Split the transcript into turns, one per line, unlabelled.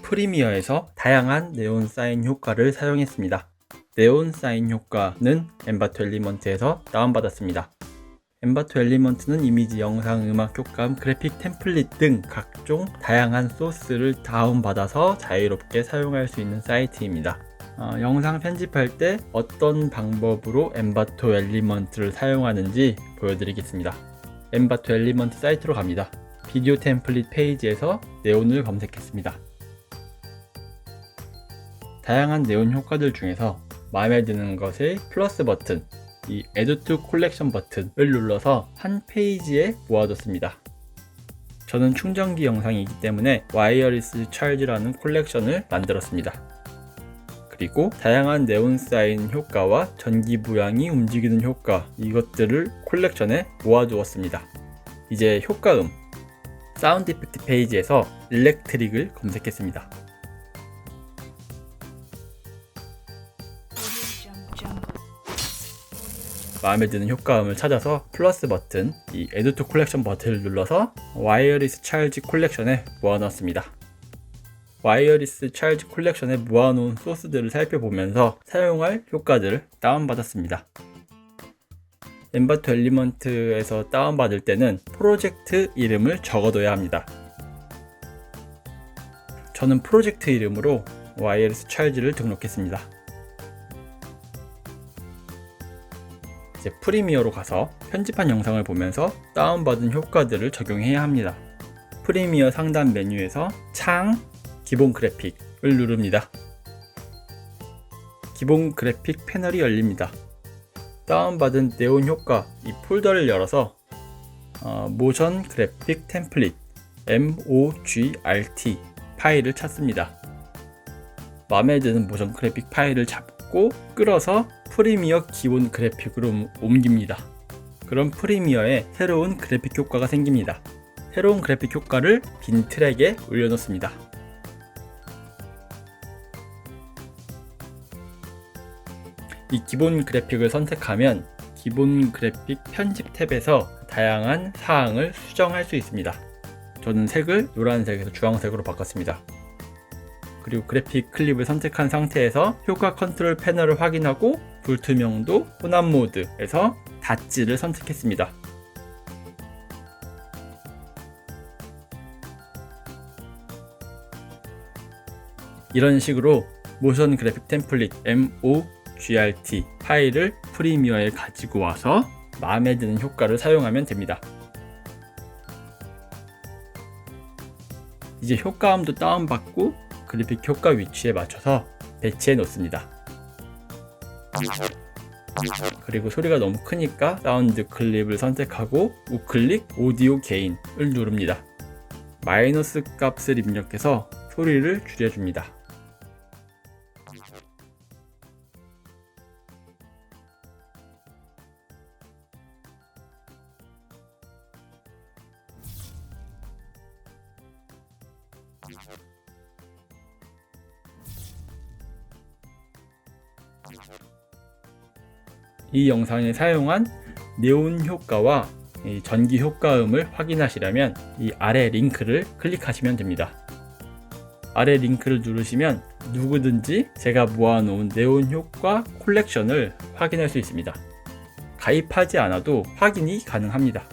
프리미어에서 다양한 네온 사인 효과를 사용했습니다. 네온 사인 효과는 엠바토 엘리먼트에서 다운받았습니다. 엠바토 엘리먼트는 이미지, 영상, 음악, 효과음, 그래픽 템플릿 등 각종 다양한 소스를 다운받아서 자유롭게 사용할 수 있는 사이트입니다. 영상 편집할 때 어떤 방법으로 엠바토 엘리먼트를 사용하는지 보여드리겠습니다. 엠바토 엘리먼트 사이트로 갑니다. 비디오 템플릿 페이지에서 네온을 검색했습니다. 다양한 네온 효과들 중에서 마음에 드는 것의 플러스 버튼, 이 Add to Collection 버튼을 눌러서 한 페이지에 모아뒀습니다. 저는 충전기 영상이기 때문에 와이어리스 찰지라는 콜렉션을 만들었습니다. 그리고 다양한 네온 사인 효과와 전기 부양이 움직이는 효과, 이것들을 콜렉션에 모아두었습니다. 이제 효과음, 사운드 이펙트 페이지에서 일렉트릭을 검색했습니다. 마음에 드는 효과음을 찾아서 플러스 버튼, 이 Add to Collection 버튼을 눌러서 와이어리스 찰지 콜렉션에 모아놨습니다. 와이어리스 찰지 콜렉션에 모아놓은 소스들을 살펴보면서 사용할 효과들을 다운받았습니다. 엠바토 엘리먼트에서 다운받을 때는 프로젝트 이름을 적어둬야 합니다. 저는 프로젝트 이름으로 와이어리스 찰지를 등록했습니다. 이제 프리미어로 가서 편집한 영상을 보면서 다운받은 효과들을 적용해야 합니다. 프리미어 상단 메뉴에서 창, 기본 그래픽을 누릅니다. 기본 그래픽 패널이 열립니다. 다운받은 네온 효과, 이 폴더를 열어서 모션 그래픽 템플릿 MOGRT 파일을 찾습니다. 마음에 드는 모션 그래픽 파일을 잡고 끌어서 프리미어 기본 그래픽으로 옮깁니다. 그럼 프리미어에 새로운 그래픽 효과가 생깁니다. 새로운 그래픽 효과를 빈 트랙에 올려놓습니다. 이 기본 그래픽을 선택하면 기본 그래픽 편집 탭에서 다양한 사항을 수정할 수 있습니다. 저는 색을 노란색에서 주황색으로 바꿨습니다. 그리고 그래픽 클립을 선택한 상태에서 효과 컨트롤 패널을 확인하고 불투명도 혼합 모드에서 닷지를 선택했습니다. 이런 식으로 모션 그래픽 템플릿 MOGRT 파일을 프리미어에 가지고 와서 마음에 드는 효과를 사용하면 됩니다. 이제 효과음도 다운받고 그래픽 효과 위치에 맞춰서 배치해 놓습니다. 그리고 소리가 너무 크니까 사운드 클립을 선택하고 우클릭 오디오 게인을 누릅니다. 마이너스 값을 입력해서 소리를 줄여줍니다. 이 영상에 사용한 네온 효과와 전기 효과음을 확인하시려면 이 아래 링크를 클릭하시면 됩니다. 아래 링크를 누르시면 누구든지 제가 모아놓은 네온 효과 콜렉션을 확인할 수 있습니다. 가입하지 않아도 확인이 가능합니다.